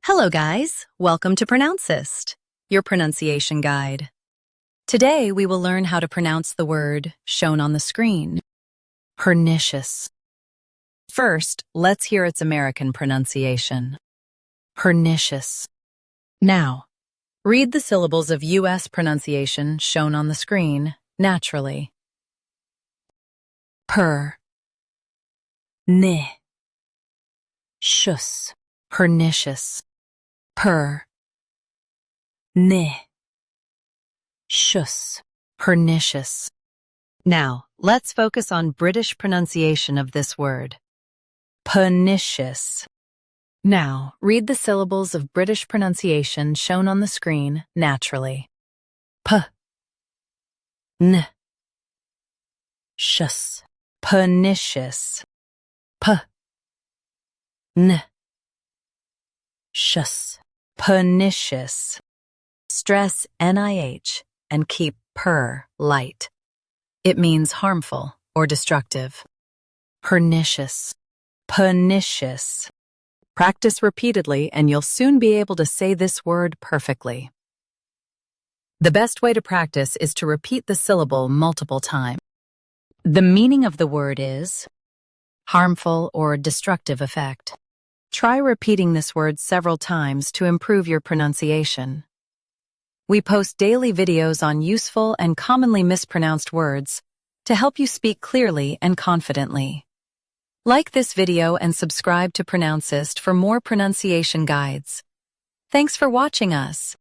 Hello guys, welcome to Pronouncist, your pronunciation guide. Today we will learn how to pronounce the word shown on the screen, pernicious. First, let's hear its American pronunciation, pernicious. Now, read the syllables of U.S. pronunciation shown on the screen naturally. Pernicious, pernicious. Pernicious, pernicious. Now, let's focus on British pronunciation of this word. Pernicious. Now, read the syllables of British pronunciation shown on the screen naturally. Pernicious, pernicious. Pernicious. Stress NIH and keep per light. It means harmful or destructive. Pernicious, pernicious. Practice repeatedly and you'll soon be able to say this word perfectly. The best way to practice is to repeat the syllable multiple times. The meaning of the word is harmful or destructive effect. Try repeating this word several times to improve your pronunciation. We post daily videos on useful and commonly mispronounced words to help you speak clearly and confidently. Like this video and subscribe to Pronouncist for more pronunciation guides. Thanks for watching us.